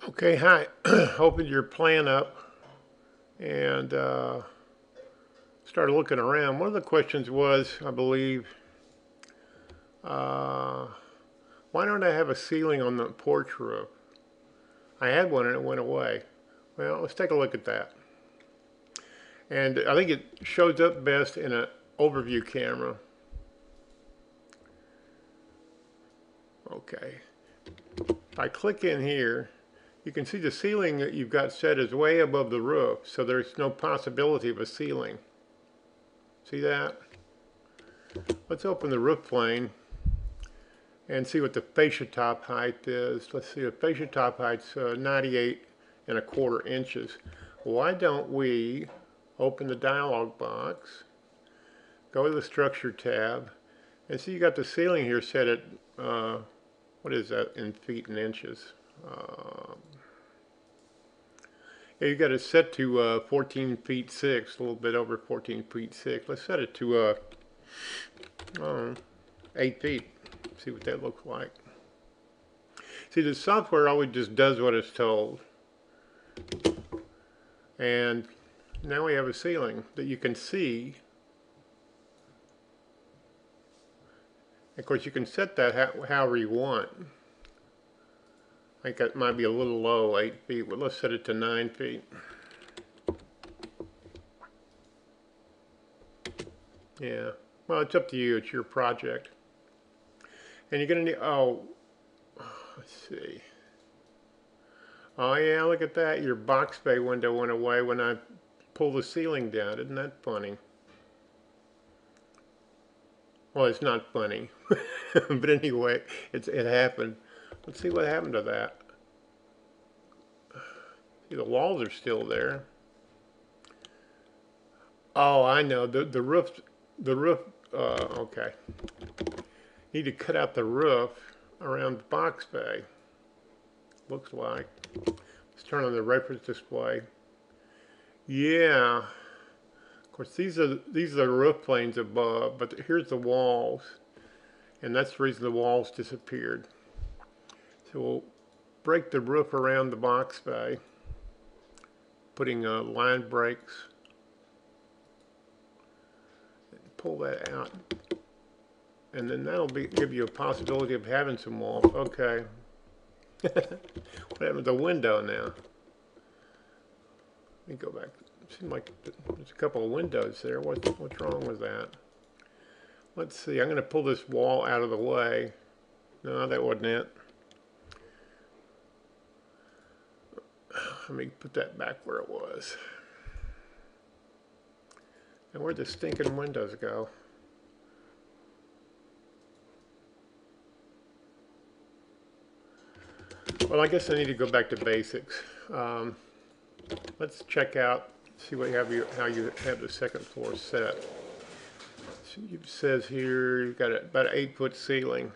Okay, hi. Opened your plan up and started looking around. One of the questions was, I believe, uh, why don't I have a ceiling on the porch roof? I had one and it went away. Well, let's take a look at that. And I think it shows up best in an overview camera. Okay. If I click in here, you can see the ceiling that you've got set is way above the roof, so there's no possibility of a ceiling. See that? Let's open the roof plane and see what the fascia top height is. Let's see, the fascia top height's 98.25 inches. Why don't we open the dialog box, go to the structure tab, and see you got the ceiling here set at, what is that in feet and inches? Yeah, you got it set to 14 feet 6, a little bit over 14 feet 6. Let's set it to 8 feet. See what that looks like. See, the software always just does what it's told. And now we have a ceiling that you can see. Of course, you can set that however you want. I think that might be a little low, 8 feet. Well, let's set it to 9 feet. Yeah. Well, it's up to you. It's your project. And you're going to need, let's see. Oh yeah, look at that. Your box bay window went away when I pulled the ceiling down. Isn't that funny? Well, it's not funny. But anyway, it happened. Let's see what happened to that. See, the walls are still there. Oh, I know. The roof, okay. Need to cut out the roof around the box bay. Looks like. Let's turn on the reference display. Yeah. Of course, these are the roof planes above, but here's the walls, and that's the reason the walls disappeared. So we'll break the roof around the box bay, putting line breaks. Pull that out, and then that'll give you a possibility of having some walls. Okay. What happened to the window now? Let me go back. It seemed like there's a couple of windows there. What's wrong with that? Let's see. I'm going to pull this wall out of the way. No, that wasn't it. Let me put that back where it was. And where'd the stinking windows go? Well, I guess I need to go back to basics. Let's check out, see what how you have the second floor set. So it says here you've got about an 8-foot ceiling.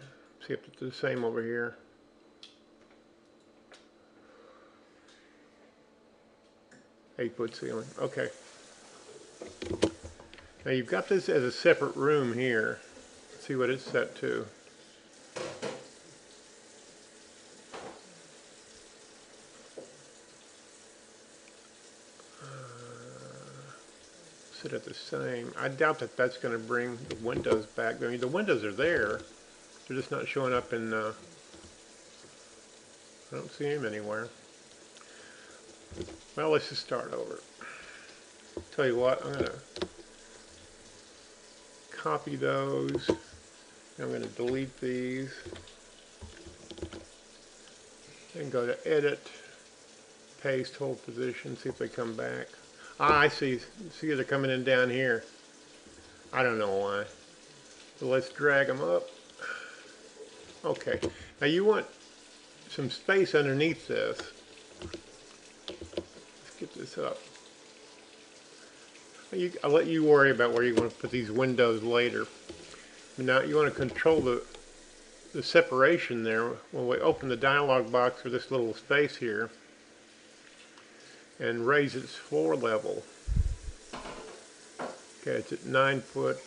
See if it's the same over here. Eight-foot ceiling. Okay. Now you've got this as a separate room here. Let's see what it's set to. Set it the same. I doubt that that's going to bring the windows back. I mean, the windows are there. They're just not showing up in, I don't see them anywhere. Well, let's just start over. Tell you what, I'm going to copy those. I'm going to delete these. And go to edit, paste, hold position, see if they come back. Ah, I see. See, they're coming in down here. I don't know why. So let's drag them up. Okay. Now you want some space underneath this. Let's get this up. I'll let you worry about where you want to put these windows later. Now you want to control the separation there when we open the dialog box for this little space here and raise its floor level. Okay, it's at 9 foot.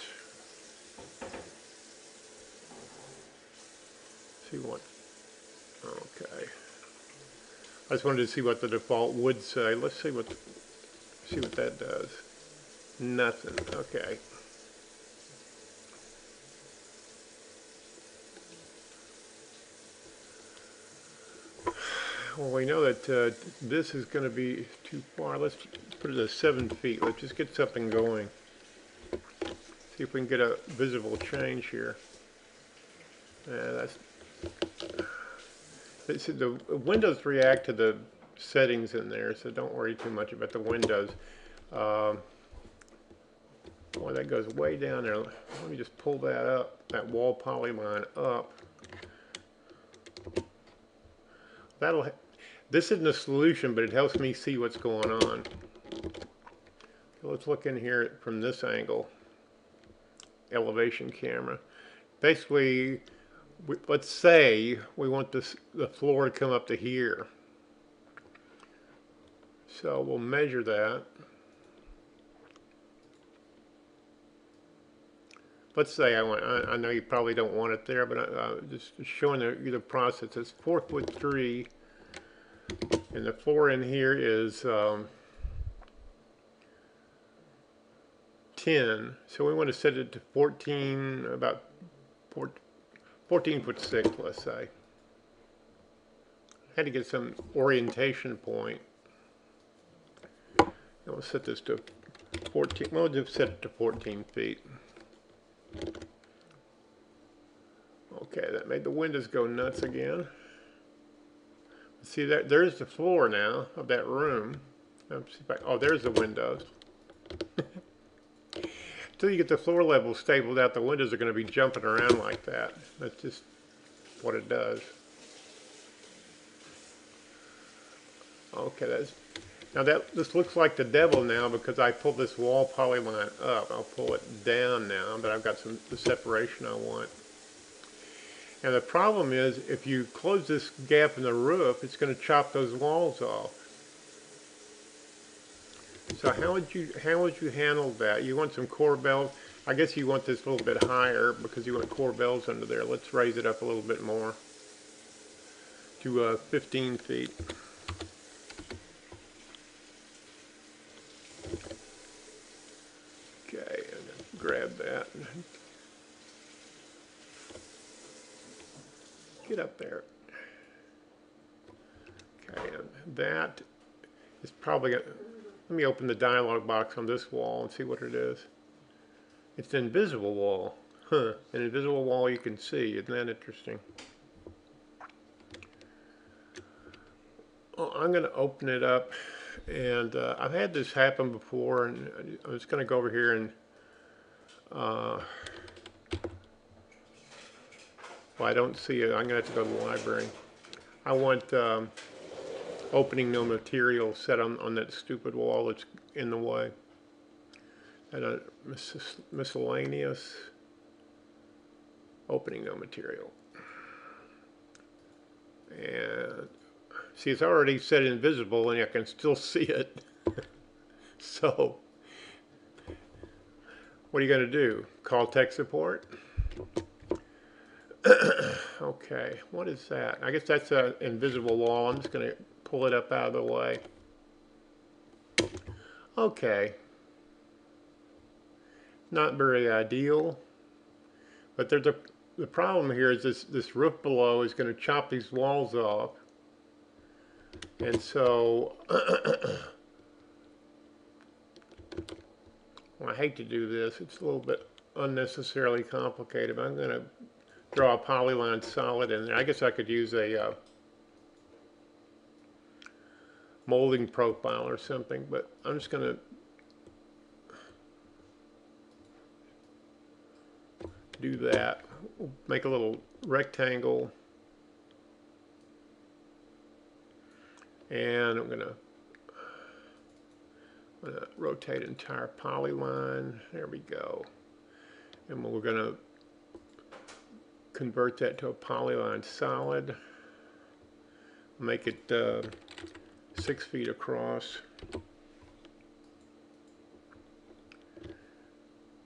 See what? Okay. I just wanted to see what the default would say. Let's see what that does. Nothing. Okay. Well, we know that this is going to be too far. Let's put it at 7 feet. Let's just get something going. See if we can get a visible change here. The windows react to the settings in there, so don't worry too much about the windows. Boy, that goes way down there. Let me just pull that up, that wall polyline up. This isn't a solution, but it helps me see what's going on. So let's look in here from this angle. Elevation camera. Basically, let's say we want the floor to come up to here. So we'll measure that. Let's say I know you probably don't want it there, but just showing the process. It's 4'3", and the floor in here is 10. So we want to set it to 14, about 14'6", let's say. Had to get some orientation point. And we'll set this to 14. We'll just set it to 14 feet. Okay, that made the windows go nuts again. See that there's the floor now of that room. Oh, there's the windows. Until you get the floor level stabled out, the windows are going to be jumping around like that. That's just what it does. Okay, now this looks like the devil now because I pulled this wall polyline up. I'll pull it down now, but I've got the separation I want. And the problem is, if you close this gap in the roof, it's going to chop those walls off. So how would you handle that? You want some corbels. I guess you want this a little bit higher because you want corbels under there. Let's raise it up a little bit more to 15 feet. Okay, and grab that. Get up there. Okay, and that is probably let me open the dialog box on this wall and see what it is. It's an invisible wall. Huh, an invisible wall you can see. Isn't that interesting? Well, I'm going to open it up, and I've had this happen before, and I'm just going to go over here and well, I don't see it. I'm going to have to go to the library. I want opening no material set on that stupid wall that's in the way. And miscellaneous opening no material. And see, it's already set invisible and I can still see it. So what are you going to do? Call tech support? Okay, what is that? I guess that's an invisible wall. I'm just going to pull it up out of the way. Okay. Not very ideal. But the problem here is this roof below is going to chop these walls off. And so, well, I hate to do this. It's a little bit unnecessarily complicated, but I'm going to draw a polyline solid in there. I guess I could use a molding profile or something, but I'm just going to do that. Make a little rectangle, and I'm going to rotate entire polyline. There we go. And we're going to convert that to a polyline solid. Make it 6 feet across.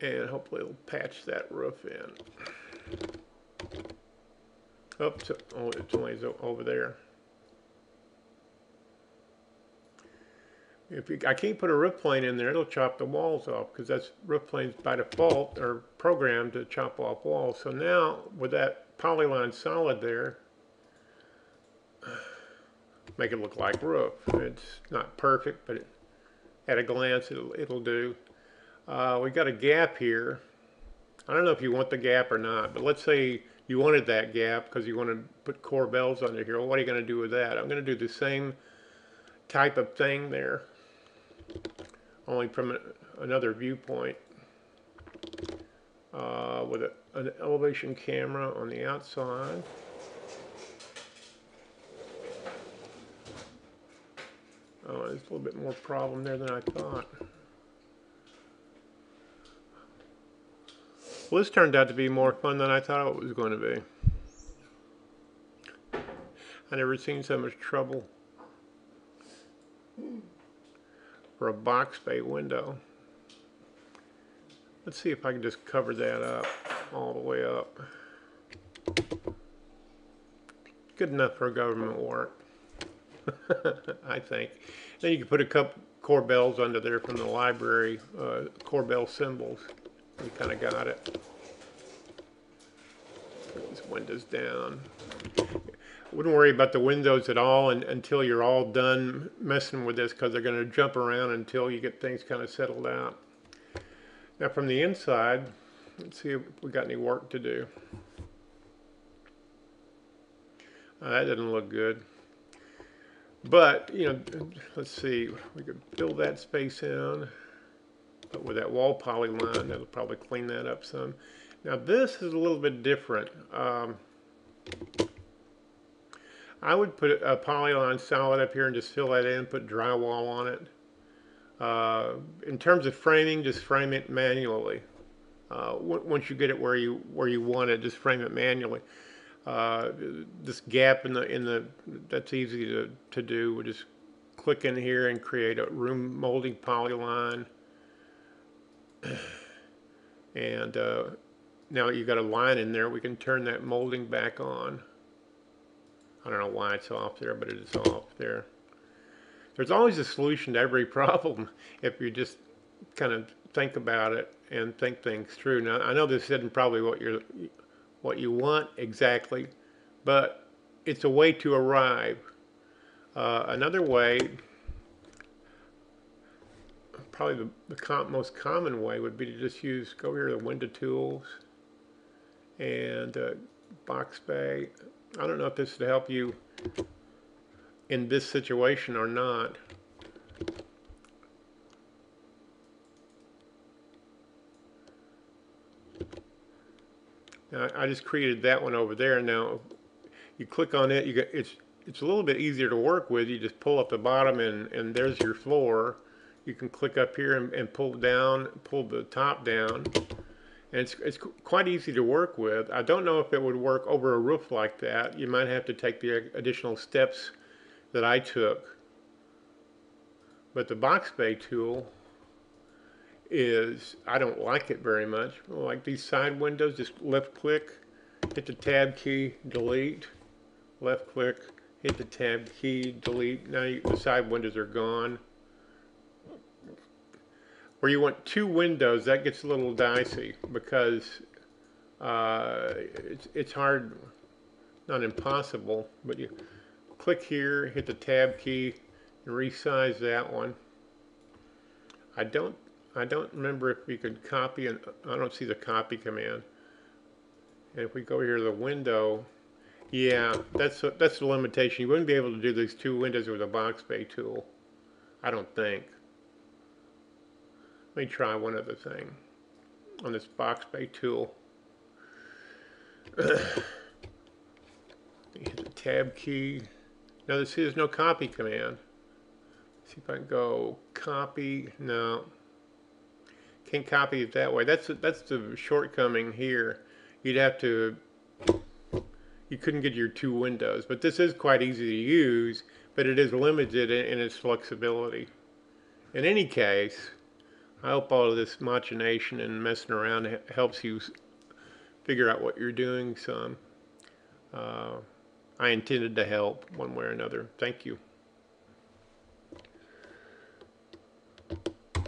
And hopefully it'll patch that roof in. Oops, oh, it's only over there. I can't put a roof plane in there, it'll chop the walls off, because that's roof planes by default are programmed to chop off walls. So now with that polyline solid there, make it look like roof. It's not perfect, but at a glance it'll do. We got a gap here. I don't know if you want the gap or not, but let's say you wanted that gap because you want to put core bells under here. Well, what are you going to do with that? I'm going to do the same type of thing there, only from another viewpoint, with an elevation camera on the outside. Oh, there's a little bit more problem there than I thought. Well, this turned out to be more fun than I thought it was going to be. I never seen so much trouble for a box bay window. Let's see if I can just cover that up all the way up. Good enough for government work, I think. Then you can put a couple core bells under there from the library, core bell symbols. You kind of got it. Put these windows down. Wouldn't worry about the windows at all until you're all done messing with this, because they're going to jump around until you get things kind of settled out. Now from the inside, let's see if we got any work to do. That doesn't look good. But, you know, let's see, we could fill that space in. But with that wall poly line, that'll probably clean that up some. Now this is a little bit different. I would put a polyline solid up here and just fill that in, put drywall on it. In terms of framing, just frame it manually. Once you get it where you want it, just frame it manually. This gap in the that's easy to do. We'll just click in here and create a room molding polyline. And now you've got a line in there, we can turn that molding back on. I don't know why it's off there, but it is off there. There's always a solution to every problem if you just kind of think about it and think things through. Now, I know this isn't probably what you want exactly, but it's a way to arrive. Another way, probably the most common way, would be to just go here to the window tools and box bay. I don't know if this would help you in this situation or not. Now, I just created that one over there. Now you click on it, it's a little bit easier to work with. You just pull up the bottom and there's your floor. You can click up here and pull the top down, and it's quite easy to work with. I don't know if it would work over a roof like that. You might have to take the additional steps that I took. But the box bay tool I don't like it very much. Like these side windows, just left click, hit the tab key, delete, left click, hit the tab key, delete. Now the side windows are gone. Where you want two windows, that gets a little dicey because it's hard, not impossible, but you click here, hit the tab key, and resize that one. I don't remember if we could copy, and I don't see the copy command. And if we go here to the window, yeah, that's the limitation. You wouldn't be able to do these two windows with a box bay tool, I don't think. Let me try one other thing on this box bay tool. Hit the tab key. Now see, there's no copy command. See if I can go copy. No, can't copy it that way. That's the shortcoming here. You'd have to. You couldn't get your two windows, but this is quite easy to use. But it is limited in its flexibility. In any case, I hope all of this machination and messing around helps you figure out what you're doing some. I intended to help one way or another. Thank you.